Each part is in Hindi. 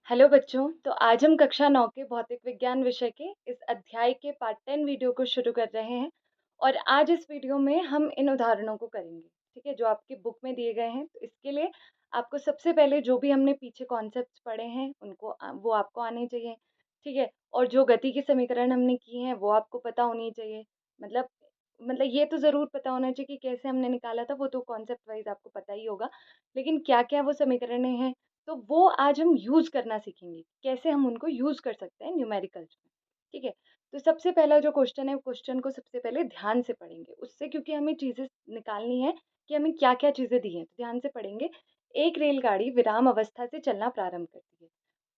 हेलो बच्चों, तो आज हम कक्षा 9 के भौतिक विज्ञान विषय के इस अध्याय के पार्ट 10 वीडियो को शुरू कर रहे हैं। और आज इस वीडियो में हम इन उदाहरणों को करेंगे, ठीक है, जो आपकी बुक में दिए गए हैं। तो इसके लिए आपको सबसे पहले जो भी हमने पीछे कॉन्सेप्ट्स पढ़े हैं उनको वो आपको आने चाहिए, ठीक है। और जो गति के समीकरण हमने किए हैं वो आपको पता होनी चाहिए। मतलब मतलब ये तो ज़रूर पता होना चाहिए कि कैसे हमने निकाला था, वो तो कॉन्सेप्ट वाइज़ आपको पता ही होगा। लेकिन क्या-क्या वो समीकरणें हैं, तो वो आज हम यूज़ करना सीखेंगे, कैसे हम उनको यूज़ कर सकते हैं न्यूमेरिकल्स में, ठीक है। तो सबसे पहला जो क्वेश्चन है, क्वेश्चन को सबसे पहले ध्यान से पढ़ेंगे, उससे क्योंकि हमें चीज़ें निकालनी है कि हमें क्या-क्या चीज़ें दी हैं, तो ध्यान से पढ़ेंगे। एक रेलगाड़ी विराम अवस्था से चलना प्रारंभ करती है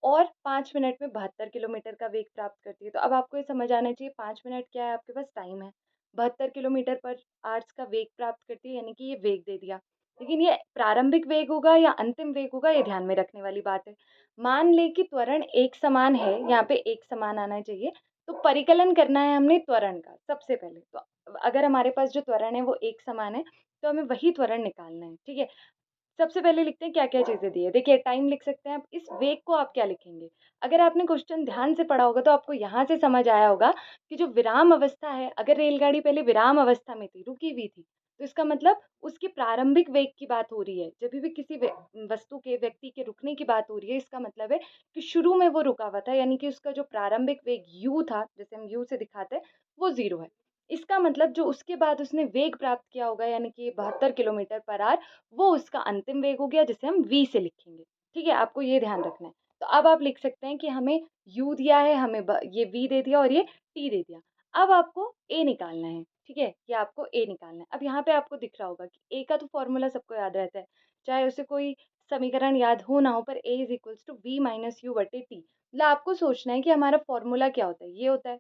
और 5 मिनट में 72 किलोमीटर का वेग प्राप्त करती है। तो अब आपको ये समझ आना चाहिए 5 मिनट क्या है, आपके पास टाइम है। 72 किलोमीटर पर आवर्स का वेग प्राप्त करती है, यानी कि ये वेग दे दिया। लेकिन ये प्रारंभिक वेग होगा या अंतिम वेग होगा, ये ध्यान में रखने वाली बात है। मान लें कि त्वरण एक समान है, यहाँ पे एक समान आना चाहिए, तो परिकलन करना है हमने त्वरण का सबसे पहले। तो अगर हमारे पास जो त्वरण है वो एक समान है, तो हमें वही त्वरण निकालना है, ठीक है। सबसे पहले लिखते हैं क्या-क्या चीज़ें दी है। देखिए टाइम लिख सकते हैं आप, इस वेग को आप क्या लिखेंगे? अगर आपने क्वेश्चन ध्यान से पढ़ा होगा तो आपको यहाँ से समझ आया होगा कि जो विराम अवस्था है, अगर रेलगाड़ी पहले विराम अवस्था में थी, रुकी हुई थी, तो इसका मतलब उसके प्रारंभिक वेग की बात हो रही है। जभी भी किसी वस्तु के, व्यक्ति के रुकने की बात हो रही है, इसका मतलब है कि शुरू में वो रुका हुआ था, यानी कि उसका जो प्रारंभिक वेग u था, जैसे हम u से दिखाते हैं, वो 0 है। इसका मतलब जो उसके बाद उसने वेग प्राप्त किया होगा, यानी कि 72 किलोमीटर पर आवर, वो उसका अंतिम वेग हो गया, जिसे हम v से लिखेंगे, ठीक है। आपको ये ध्यान रखना है। तो अब आप लिख सकते हैं कि हमें u दिया है, हमें ये v दे दिया और ये t दे दिया। अब आपको a निकालना है, ठीक है, ये आपको a निकालना है। अब यहाँ पे आपको दिख रहा होगा कि a का तो फॉर्मूला सबको याद रहता है, चाहे उसे कोई समीकरण याद हो ना हो, पर a is equals to v minus U बटे टी। मतलब आपको सोचना है कि हमारा फॉर्मूला क्या होता है, ये होता है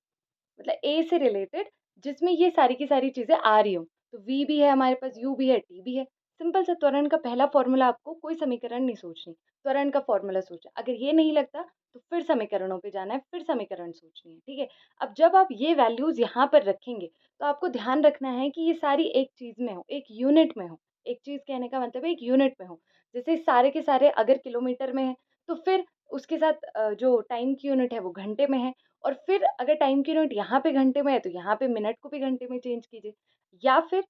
मतलब ए से रिलेटेड, जिसमें ये सारी की सारी चीज़ें आ रही हों। तो v भी है हमारे पास, u भी है, t भी है। सिंपल सा त्वरण का पहला फ़ॉर्मूला, आपको कोई समीकरण नहीं सोचनी, त्वरण का फ़ॉर्मूला सोचना। अगर ये नहीं लगता तो फिर समीकरणों पे जाना है, फिर समीकरण सोचनी है, ठीक है? अब जब आप ये वैल्यूज़ यहाँ पर रखेंगे, तो आपको ध्यान रखना है कि ये सारी एक चीज़ में हो, एक यूनिट में हो। एक चीज़ कहने का मतलब है एक यूनिट में हो। जैसे सारे के सारे अगर किलोमीटर में हैं, तो फिर उसके साथ जो टाइम की यूनिट है वो घंटे में है। और फिर अगर टाइम की यूनिट यहाँ पे घंटे में है, तो यहाँ पे मिनट को भी घंटे में चेंज कीजिए। या फिर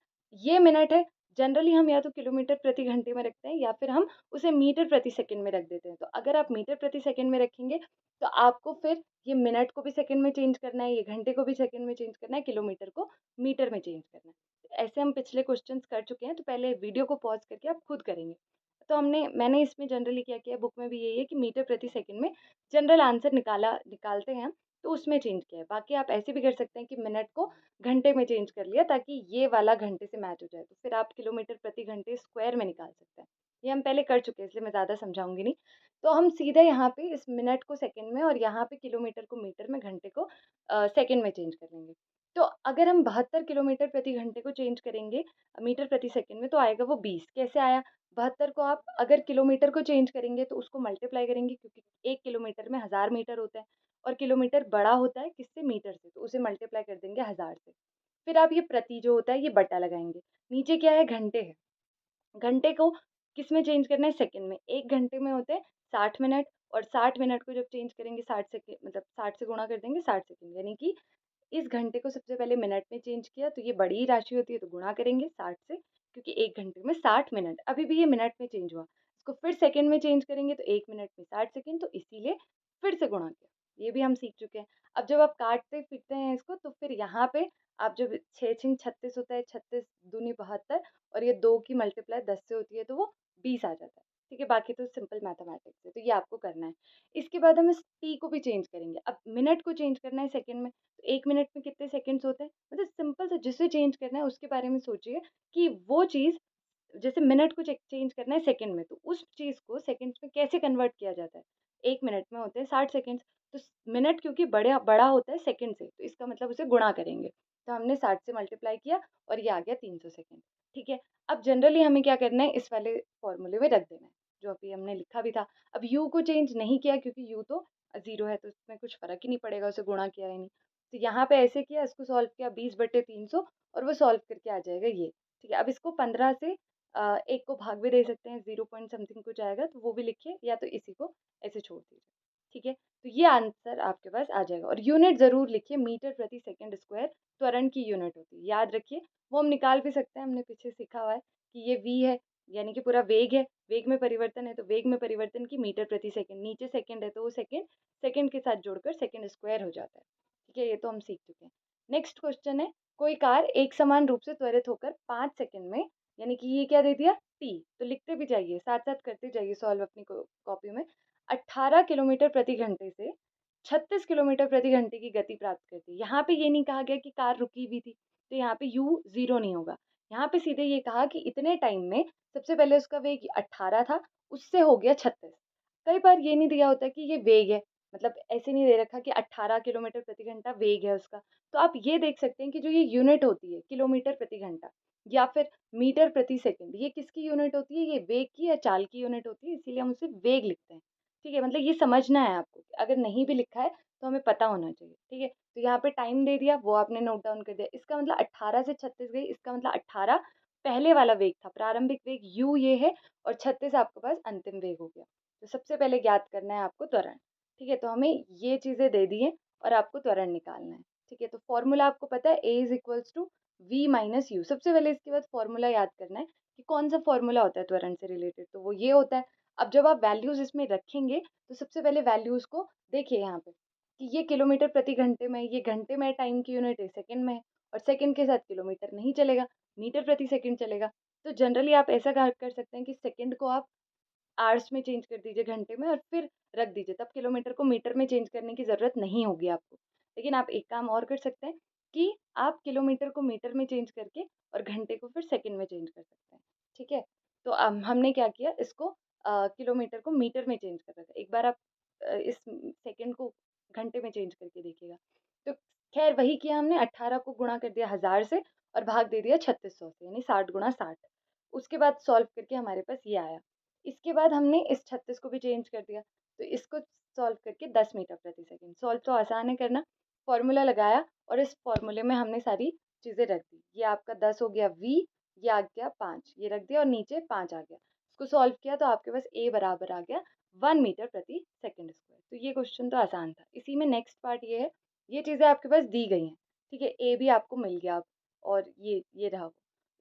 ये मिनट है, जनरली हम या तो किलोमीटर प्रति घंटे में रखते हैं या फिर हम उसे मीटर प्रति सेकंड में रख देते हैं। तो अगर आप मीटर प्रति सेकंड में रखेंगे, तो आपको फिर ये मिनट को भी सेकंड में चेंज करना है, ये घंटे को भी सेकंड में चेंज करना है, किलोमीटर को मीटर में चेंज करना है। तो ऐसे हम पिछले क्वेश्चंस कर चुके हैं, तो पहले वीडियो को पॉज़ करके आप खुद करेंगे। तो मैंने इसमें जनरली क्या किया, बुक में भी यही है कि मीटर प्रति सेकंड में जनरल आंसर निकालते हैं हम, तो उसमें चेंज किया है। बाकी आप ऐसे भी कर सकते हैं कि मिनट को घंटे में चेंज कर लिया, ताकि ये वाला घंटे से मैच हो जाए, तो फिर आप किलोमीटर प्रति घंटे स्क्वायर में निकाल सकते हैं। ये हम पहले कर चुके हैं, इसलिए मैं ज़्यादा समझाऊंगी नहीं। तो हम सीधे यहाँ पे इस मिनट को सेकंड में और यहाँ पे किलोमीटर को मीटर में, घंटे को सेकंड में चेंज कर लेंगे। तो अगर हम 72 किलोमीटर प्रति घंटे को चेंज करेंगे मीटर प्रति सेकंड में, तो आएगा वो 20। कैसे आया? 72 को आप अगर किलोमीटर को चेंज करेंगे तो उसको मल्टीप्लाई करेंगे, क्योंकि 1 किलोमीटर में 1000 मीटर होता है और किलोमीटर बड़ा होता है किससे? मीटर से, तो उसे मल्टीप्लाई कर देंगे 1000 से। फिर आप ये प्रति जो होता है ये बटा लगाएँगे। नीचे क्या है? घंटे है। घंटे को किस में चेंज करना है? सेकंड में। 1 घंटे में होते हैं 60 मिनट, और 60 मिनट को जब चेंज करेंगे 60 सेकंड, मतलब 60 से गुणा कर देंगे 60 सेकंड, यानी कि इस घंटे को सबसे पहले मिनट में चेंज किया, तो ये बड़ी ही राशि होती है, तो गुणा करेंगे 60 से, क्योंकि 1 घंटे में 60 मिनट, अभी भी ये मिनट में चेंज हुआ। इसको फिर सेकंड में चेंज करेंगे तो 1 मिनट में 60 सेकंड, तो इसीलिए फिर से गुणा किया। ये भी हम सीख चुके हैं। अब जब आप काटते-पीटते हैं इसको, तो फिर यहाँ पे आप जब 6 छीं 36 होता है, 36 दूनी 72, और ये 2 की मल्टीप्लाई 10 से होती है, तो वो 20 आ जाता है। ठीक है, बाकी तो सिंपल मैथमेटिक्स है, तो ये आपको करना है। इसके बाद हम इस टी को भी चेंज करेंगे। अब मिनट को चेंज करना है सेकंड में, तो 1 मिनट में कितने सेकंड्स होते हैं? मतलब सिंपल सा, जिसे चेंज करना है उसके बारे में सोचिए कि वो चीज़, जैसे मिनट को चेंज करना है सेकंड में, तो उस चीज़ को सेकंड्स में कैसे कन्वर्ट किया जाता है? 1 मिनट में होते हैं 60 सेकंड्स, तो मिनट क्योंकि बड़ा होता है सेकंड से, तो इसका मतलब उसे गुणा करेंगे। तो हमने 60 से मल्टीप्लाई किया और ये आ गया 300 सेकंड। ठीक है, अब जनरली हमें क्या करना है, इस वाले फॉर्मूले में रख देना है, जो अभी हमने लिखा भी था। अब यू को चेंज नहीं किया, क्योंकि यू तो 0 है, तो इसमें कुछ फ़र्क ही नहीं पड़ेगा, उसे गुणा किया ही नहीं। तो यहाँ पे ऐसे किया, इसको सॉल्व किया 20/300, और वो सॉल्व करके आ जाएगा ये। ठीक है, अब इसको 15 से 1 को भाग भी दे सकते हैं, 0 पॉइंट समथिंग कुछ आएगा, तो वो भी लिखिए, या तो इसी को ऐसे छोड़ दीजिए। ठीक है, तो ये आंसर आपके पास आ जाएगा। और यूनिट ज़रूर लिखिए, मीटर प्रति सेकंड स्क्वायर त्वरण की यूनिट होती है, याद रखिए। वो हम निकाल भी सकते हैं, हमने पीछे सीखा हुआ है कि ये v है, यानी कि पूरा वेग है, वेग में परिवर्तन है, तो वेग में परिवर्तन की मीटर प्रति सेकंड, नीचे सेकंड है तो वो सेकंड, सेकंड के साथ जोड़कर सेकंड स्क्वायर हो जाता है। ठीक है, ये तो हम सीख चुके हैं। नेक्स्ट क्वेश्चन है, कोई कार एक समान रूप से त्वरित होकर 5 सेकंड में, यानी कि ये क्या दे दिया t, तो लिखते भी जाइए, साथ साथ करते जाइए सॉल्व अपनी कॉपी में, 18 किलोमीटर प्रति घंटे से 36 किलोमीटर प्रति घंटे की गति प्राप्त करती है। यहाँ पे ये नहीं कहा गया कि कार रुकी हुई थी, तो यहाँ पे u जीरो नहीं होगा। यहाँ पे सीधे ये कहा कि इतने टाइम में सबसे पहले उसका वेग 18 था, उससे हो गया 36। कई बार ये नहीं दिया होता कि ये वेग है, मतलब ऐसे नहीं दे रखा कि 18 किलोमीटर प्रति घंटा वेग है उसका। तो आप ये देख सकते हैं कि जो ये यूनिट होती है किलोमीटर प्रति घंटा या फिर मीटर प्रति सेकंड, ये किसकी यूनिट होती है, ये वेग की या चाल की यूनिट होती है, इसीलिए हम उसे वेग लिखते हैं। ठीक है, मतलब ये समझना है आपको, अगर नहीं भी लिखा है तो हमें पता होना चाहिए। ठीक है, तो यहाँ पे टाइम दे दिया, वो आपने नोट डाउन कर दिया, इसका मतलब 18 से 36 गई, इसका मतलब 18 पहले वाला वेग था, प्रारंभिक वेग u ये है, और 36 आपके पास अंतिम वेग हो गया। तो सबसे पहले ज्ञात करना है आपको त्वरण। ठीक है, तो हमें ये चीज़ें दे दी हैं और आपको त्वरण निकालना है। ठीक है, तो फॉर्मूला आपको पता है, a is equals to v minus U. सबसे पहले इसके बाद फॉर्मूला याद करना है कि कौन सा फॉर्मूला होता है त्वरण से रिलेटेड, तो वो ये होता है। अब जब आप वैल्यूज इसमें रखेंगे तो सबसे पहले वैल्यूज को देखिए यहाँ पे कि ये किलोमीटर प्रति घंटे में, ये घंटे में, टाइम की यूनिट है सेकंड में है, और सेकंड के साथ किलोमीटर नहीं चलेगा, मीटर प्रति सेकंड चलेगा। तो जनरली आप ऐसा कर सकते हैं कि सेकंड को आप आवर्स में चेंज कर दीजिए, घंटे में, और फिर रख दीजिए, तब किलोमीटर को मीटर में चेंज करने की ज़रूरत नहीं होगी आपको। लेकिन आप एक काम और कर सकते हैं कि आप किलोमीटर को मीटर में चेंज करके और घंटे को फिर सेकंड में चेंज कर सकते हैं। ठीक है, तो हमने क्या किया, इसको किलोमीटर को मीटर में चेंज कर रखा है। एक बार आप इस सेकंड को घंटे में चेंज करके देखिएगा। तो खैर वही किया हमने, 18 को गुणा कर दिया 1000 से और भाग दे दिया 3600 से, यानी 60 गुणा 60। उसके बाद सॉल्व करके हमारे पास ये आया। इसके बाद हमने इस 36 को भी चेंज कर दिया, तो इसको सॉल्व करके 10 मीटर प्रति सेकंड। सॉल्व तो आसान है करना, फॉर्मूला लगाया और इस फॉर्मूले में हमने सारी चीज़ें रख दी। ये आपका 10 हो गया v, ये आ गया 5, ये रख दिया और नीचे 5 आ गया। इसको सॉल्व किया तो आपके पास a बराबर आ गया 1 मीटर प्रति सेकंड स्क्वायर। तो ये क्वेश्चन तो आसान था। इसी में नेक्स्ट पार्ट ये है, ये चीज़ें आपके पास दी गई हैं। ठीक है, a भी आपको मिल गया अब, और ये रहा।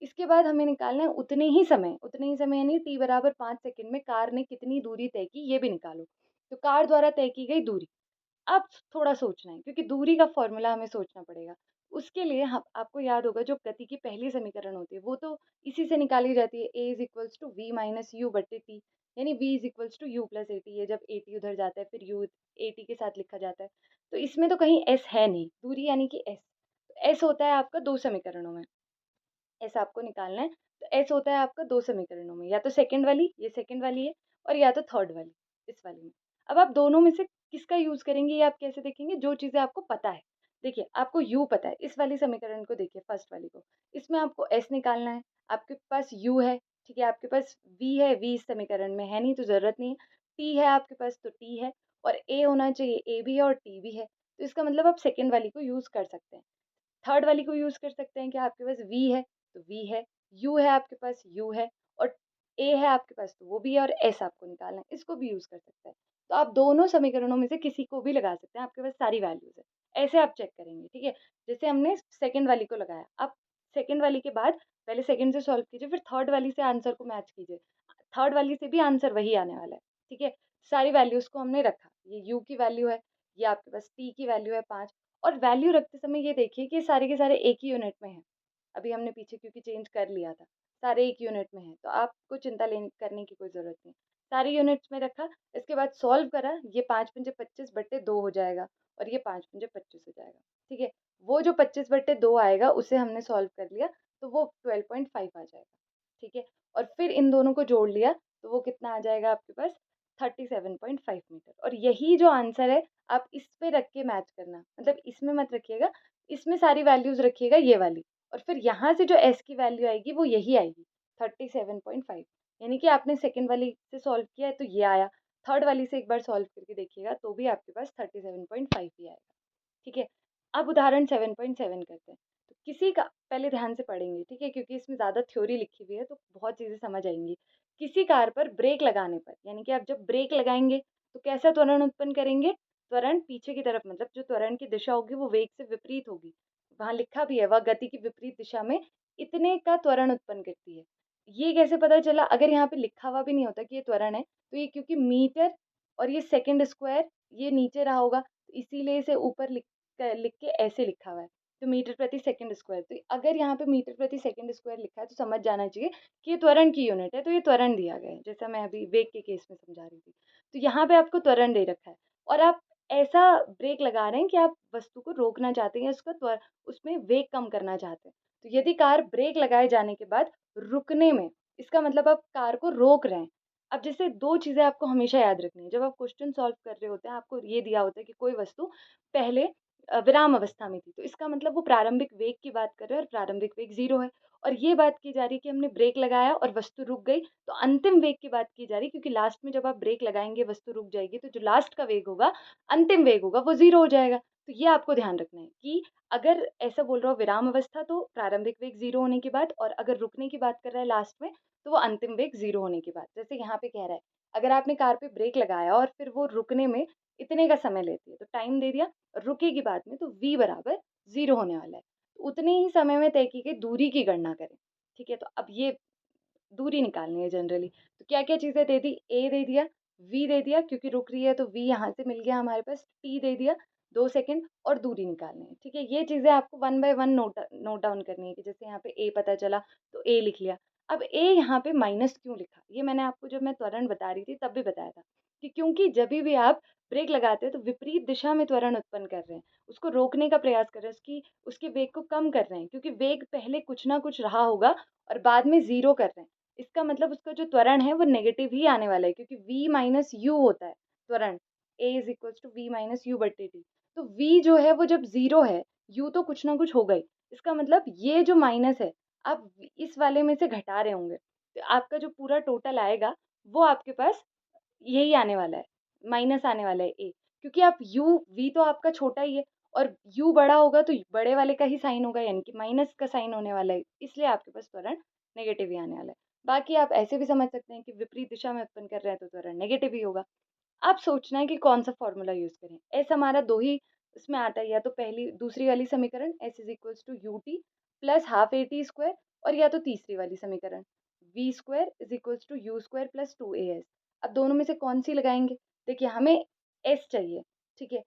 इसके बाद हमें निकालना है उतने ही समय यानी t बराबर 5 सेकंड में कार ने कितनी दूरी तय की, ये भी निकालो। तो कार द्वारा तय की गई दूरी, अब थोड़ा सोचना है क्योंकि दूरी का फॉर्मूला हमें सोचना पड़ेगा। उसके लिए हम, आपको याद होगा जो गति की पहली समीकरण होती है वो तो इसी से निकाली जाती है, a is equals to V minus U बट्टे टी, यानी v is equals to U plus A T है, जब ए टी उधर जाता है फिर यू ए टी के साथ लिखा जाता है। तो इसमें तो कहीं s है नहीं, दूरी यानी कि s, तो s होता है आपका दो समीकरणों में, ऐसा आपको निकालना है। तो एस होता है आपका दो समीकरणों में, या तो सेकंड वाली, ये सेकंड वाली है, और या तो थर्ड वाली, इस वाली में। अब आप दोनों में से किसका यूज करेंगे ये आप कैसे देखेंगे, जो चीजें आपको पता है। देखिए आपको यू पता है, इस वाली समीकरण को देखिए, फर्स्ट वाली को, इसमें आपको एस निकालना है, आपके पास यू है, ठीक है, आपके पास वी है, वी इस समीकरण में है नहीं तो जरूरत नहीं है, टी है आपके पास तो टी है, और ए होना चाहिए, ए भी है और टी भी है, तो इसका मतलब आप सेकेंड वाली को यूज कर सकते हैं। थर्ड वाली को यूज कर सकते हैं कि आपके पास v है तो v है, u है आपके पास u है, और a है आपके पास तो वो भी है, और s आपको निकालना है, इसको भी यूज कर सकते हैं। तो आप दोनों समीकरणों में से किसी को भी लगा सकते हैं, आपके पास सारी वैल्यूज है, ऐसे आप चेक करेंगे। ठीक है, जैसे हमने सेकंड वाली को लगाया, आप सेकंड वाली के बाद पहले सेकंड से सॉल्व कीजिए, फिर थर्ड वाली से आंसर को मैच कीजिए, थर्ड वाली से भी आंसर वही आने वाला है। ठीक है, सारी वैल्यूज को हमने रखा, ये u की वैल्यू है, ये आपके पास t की वैल्यू है 5, और वैल्यू रखते समय ये देखिए कि सारे के सारे एक ही यूनिट में हैं। अभी हमने पीछे क्योंकि चेंज कर लिया था, सारे एक यूनिट में हैं, तो आपको चिंता लेने करने की कोई ज़रूरत नहीं। सारे यूनिट्स में रखा, इसके बाद सॉल्व करा, ये 5 पंजे 25 बट्टे 2 हो जाएगा, और ये 5 पंजे 25 हो जाएगा। ठीक है, वो जो 25 बट्टे 2 आएगा उसे हमने सॉल्व कर लिया, तो वो 12.5 आ जाएगा। ठीक है, और फिर इन दोनों को जोड़ लिया तो वो कितना आ जाएगा आपके पास, 37.5 मीटर। और यही जो आंसर है आप इस पे रख के मैच करना, मतलब इसमें मत रखिएगा, इसमें सारी वैल्यूज रखिएगा ये वाली, और फिर यहाँ से जो s की वैल्यू आएगी वो यही आएगी 37.5, यानी कि आपने सेकंड वाली से सॉल्व किया है तो ये आया, थर्ड वाली से एक बार सॉल्व करके देखिएगा तो भी आपके पास 37.5 ही आएगा। ठीक है, अब उदाहरण 7.7 करते हैं। तो किसी का, पहले ध्यान से पढ़ेंगे ठीक है, क्योंकि इसमें ज़्यादा थ्योरी लिखी हुई है तो बहुत चीज़ें समझ आएंगी। किसी कार पर ब्रेक लगाने पर, यानी कि आप जब ब्रेक लगाएंगे तो कैसा त्वरण उत्पन्न करेंगे? त्वरण पीछे की तरफ, मतलब जो त्वरण की दिशा होगी वो वेग से विपरीत होगी। वहाँ लिखा भी है, वह गति की विपरीत दिशा में इतने का त्वरण उत्पन्न करती है। ये कैसे पता चला? अगर यहाँ पे लिखा हुआ भी नहीं होता कि ये त्वरण है, तो ये क्योंकि मीटर और ये सेकंड स्क्वायर ये नीचे रहा होगा, इसीलिए इसे ऊपर लिख के ऐसे लिखा हुआ है, तो मीटर प्रति सेकंड स्क्वायर। तो अगर यहाँ पे मीटर प्रति सेकंड स्क्वायर लिखा है तो समझ जाना चाहिए कि ये त्वरण की यूनिट है, तो ये त्वरण दिया गया है, जैसा मैं अभी वेग के केस में समझा रही थी। तो यहाँ पे आपको त्वरण दे रखा है और आप ऐसा ब्रेक लगा रहे हैं कि आप वस्तु को रोकना चाहते हैं या उसमें वेग कम करना चाहते हैं। तो यदि कार ब्रेक लगाए जाने के बाद रुकने में, इसका मतलब आप कार को रोक रहे हैं। अब जैसे 2 चीज़ें आपको हमेशा याद रखनी है, जब आप क्वेश्चन सॉल्व कर रहे होते हैं, आपको ये दिया होता है कि कोई वस्तु पहले विराम अवस्था में थी, तो इसका मतलब वो प्रारंभिक वेग की बात कर रहे हैं और प्रारंभिक वेग 0 है। और ये बात की जा रही है कि हमने ब्रेक लगाया और वस्तु रुक गई, तो अंतिम वेग की बात की जा रही है, क्योंकि लास्ट में जब आप ब्रेक लगाएँगे, वस्तु रुक जाएगी, तो जो लास्ट का वेग होगा, अंतिम वेग होगा, वो 0 हो जाएगा। तो ये आपको ध्यान रखना है कि अगर ऐसा बोल रहा हो विराम अवस्था, तो प्रारंभिक वेग 0 होने के बाद, और अगर रुकने की बात कर रहा है लास्ट में, तो वो अंतिम वेग 0 होने के बाद। जैसे यहाँ पे कह रहा है, अगर आपने कार पे ब्रेक लगाया और फिर वो रुकने में इतने का समय लेती है, तो टाइम दे दिया, रुकेगी बाद में, तो v बराबर 0 होने वाला है। तो उतने ही समय में तय की गई दूरी की गणना करें, ठीक है? तो अब ये दूरी निकालनी है जनरली। तो क्या-क्या चीज़ें दे दी? a दे दिया, v दे दिया क्योंकि रुक रही है तो v यहाँ से मिल गया हमारे पास, t दे दिया 2 सेकंड, और दूरी निकालनी है, ठीक है? ये चीज़ें आपको one by one note down करनी है कि जैसे यहाँ पे a पता चला तो a लिख लिया। अब a यहाँ पे माइनस क्यों लिखा? ये मैंने आपको जब मैं त्वरण बता रही थी तब भी बताया था कि क्योंकि जभी भी आप ब्रेक लगाते हैं तो विपरीत दिशा में त्वरण उत्पन्न कर रहे हैं, उसको रोकने का प्रयास कर रहे हैं, उसके वेग को कम कर रहे हैं, क्योंकि वेग पहले कुछ ना कुछ रहा होगा और बाद में 0 कर रहे हैं। इसका मतलब उसका जो त्वरण है वो नेगेटिव ही आने वाला है, क्योंकि v माइनस यू होता है त्वरण, a is equals to V minus U बटे टी। तो v जो है वो जब 0 है, u तो कुछ ना कुछ होगा ही, इसका मतलब ये जो माइनस है, आप इस वाले में से घटा रहे होंगे, तो आपका जो पूरा टोटल आएगा वो आपके पास यही आने वाला है, माइनस आने वाला है a, क्योंकि आप v तो आपका छोटा ही है और u बड़ा होगा तो बड़े वाले का ही साइन होगा, यानी कि माइनस का साइन होने वाला है, इसलिए आपके पास त्वरण नेगेटिव ही आने वाला है। बाकी आप ऐसे भी समझ सकते हैं कि विपरीत दिशा में उत्पन्न कर रहे हैं तो त्वरण नेगेटिव ही होगा। अब सोचना है कि कौन सा फॉर्मूला यूज़ करें। एस हमारा 2 ही उसमें आता है, या तो पहली दूसरी वाली समीकरण S is equals to U T plus half A T square, और या तो तीसरी वाली समीकरण V square is equals to U square plus 2 as। अब दोनों में से कौन सी लगाएंगे? देखिए हमें एस चाहिए, ठीक है?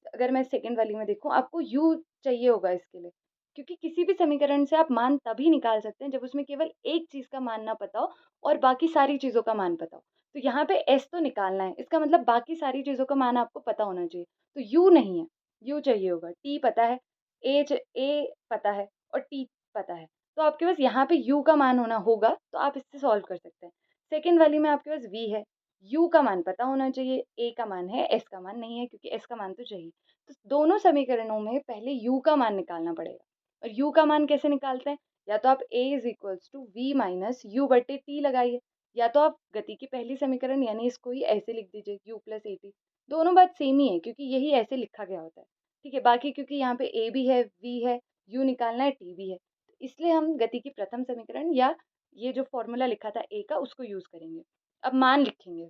अगर मैं सेकंड वाली में देखूँ, आपको u चाहिए होगा इसके लिए, क्योंकि किसी भी समीकरण से आप मान तभी निकाल सकते हैं जब उसमें केवल एक चीज़ का मान ना पता हो और बाकी सारी चीज़ों का मान पता हो। तो यहाँ पे s तो निकालना है, इसका मतलब बाकी सारी चीज़ों का मान आपको पता होना चाहिए। तो u नहीं है, u चाहिए होगा, t पता है, a पता है और t पता है। तो आपके पास यहाँ पे u का मान होना होगा, तो आप इससे सॉल्व कर सकते हैं। सेकंड वाली में आपके पास v है, u का मान पता होना चाहिए, a का मान है, s का मान नहीं है, क्योंकि s का मान तो चाहिए। तो दोनों समीकरणों में पहले u का मान निकालना पड़ेगा, और u का मान कैसे निकालते हैं? या तो आप a is equals to V minus U बटे टी लगाइए, या तो आप गति की पहली समीकरण यानी इसको ही ऐसे लिख दीजिए u प्लस ए टी। दोनों बात सेम ही है क्योंकि यही ऐसे लिखा गया होता है, ठीक है? बाकी क्योंकि यहाँ पे a भी है, v है, u निकालना है, t भी है, तो इसलिए हम गति की प्रथम समीकरण या ये जो फॉर्मूला लिखा था a का उसको यूज करेंगे। अब मान लिखेंगे,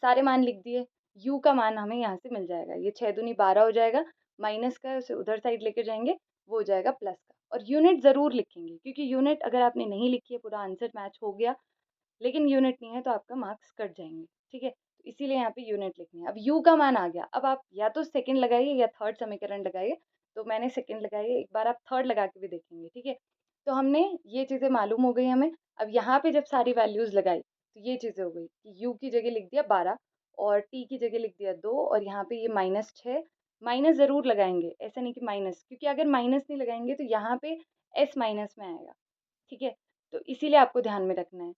सारे मान लिख दिए, u का मान हमें यहाँ से मिल जाएगा, ये 6 दूनी 12 हो जाएगा, माइनस का उसे उधर साइड लेके जाएंगे, वो हो जाएगा प्लस का। और यूनिट ज़रूर लिखेंगे, क्योंकि यूनिट अगर आपने नहीं लिखी है पूरा आंसर मैच हो गया, लेकिन यूनिट नहीं है तो आपका मार्क्स कट जाएंगे, ठीक है? तो इसीलिए यहाँ पे यूनिट लिखनी है। अब u का मान आ गया, अब आप या तो सेकंड लगाइए या थर्ड समीकरण लगाइए। तो मैंने सेकंड लगाई है, एक बार आप थर्ड लगा के भी देखेंगे, ठीक है? तो हमने ये चीज़ें मालूम हो गई हमें। अब यहाँ पे जब सारी वैल्यूज़ लगाई तो ये चीज़ें हो गई कि u की जगह लिख दिया 12 और t की जगह लिख दिया 2, और यहाँ पे ये -6, माइनस ज़रूर लगाएंगे, ऐसा नहीं कि माइनस, क्योंकि अगर माइनस नहीं लगाएंगे तो यहाँ पे s माइनस में आएगा, ठीक है? तो इसीलिए आपको ध्यान में रखना है।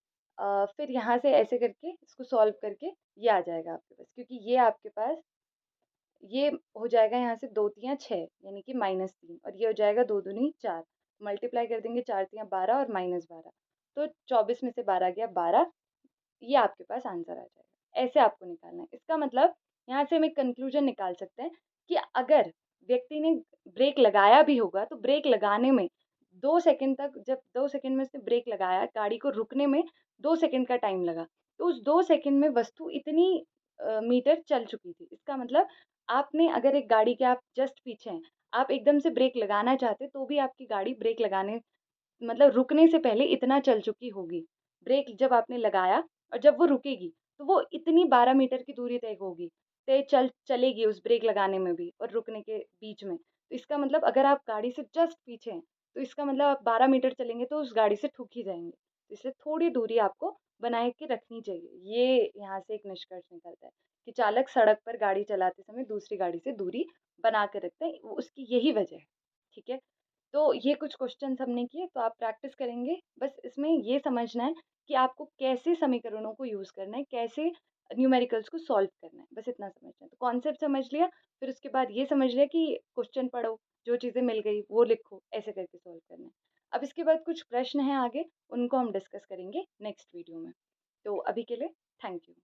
फिर यहाँ से ऐसे करके इसको सॉल्व करके ये आ जाएगा आपके पास, क्योंकि ये आपके पास ये हो जाएगा यहाँ से 2 तियाँ 6 यानी कि -3, और ये हो जाएगा 2 दूनी 4, मल्टीप्लाई कर देंगे 4 तियाँ 12 और -12, तो 24 में से 12 गया 12, ये आपके पास आंसर आ जाएगा। ऐसे आपको निकालना है। इसका मतलब यहाँ से हम एक कंक्लूजन निकाल सकते हैं कि अगर व्यक्ति ने ब्रेक लगाया भी होगा तो ब्रेक लगाने में 2 सेकंड तक, जब 2 सेकंड में उसने ब्रेक लगाया, गाड़ी को रुकने में 2 सेकंड का टाइम लगा, तो उस 2 सेकंड में वस्तु इतनी मीटर चल चुकी थी। इसका मतलब आपने अगर एक गाड़ी के आप जस्ट पीछे हैं, आप एकदम से ब्रेक लगाना चाहते तो भी आपकी गाड़ी ब्रेक लगाने मतलब रुकने से पहले इतना चल चुकी होगी। ब्रेक जब आपने लगाया और जब वो रुकेगी, तो वो इतनी 12 मीटर की दूरी तय होगी, तय चलेगी उस ब्रेक लगाने में भी और रुकने के बीच में। तो इसका मतलब अगर आप गाड़ी से जस्ट पीछे हैं, तो इसका मतलब आप 12 मीटर चलेंगे तो उस गाड़ी से ठुक ही जाएँगे। तो इसलिए थोड़ी दूरी आपको बनाए के रखनी चाहिए। ये यहाँ से एक निष्कर्ष निकलता है कि चालक सड़क पर गाड़ी चलाते समय दूसरी गाड़ी से दूरी बना के रखते हैं, वो उसकी यही वजह है। ठीक है? तो ये कुछ क्वेश्चन्स हमने किए, तो आप प्रैक्टिस करेंगे। बस इसमें ये समझना है कि आपको कैसे समीकरणों को यूज़ करना है, कैसे न्यूमेरिकल्स को सॉल्व करना है, बस इतना समझना है। तो कॉन्सेप्ट समझ लिया, फिर उसके बाद ये समझ लिया कि क्वेश्चन पढ़ो, जो चीज़ें मिल गई वो लिखो, ऐसे करके सॉल्व करना है। अब इसके बाद कुछ प्रश्न हैं आगे, उनको हम डिस्कस करेंगे नेक्स्ट वीडियो में। तो अभी के लिए थैंक यू।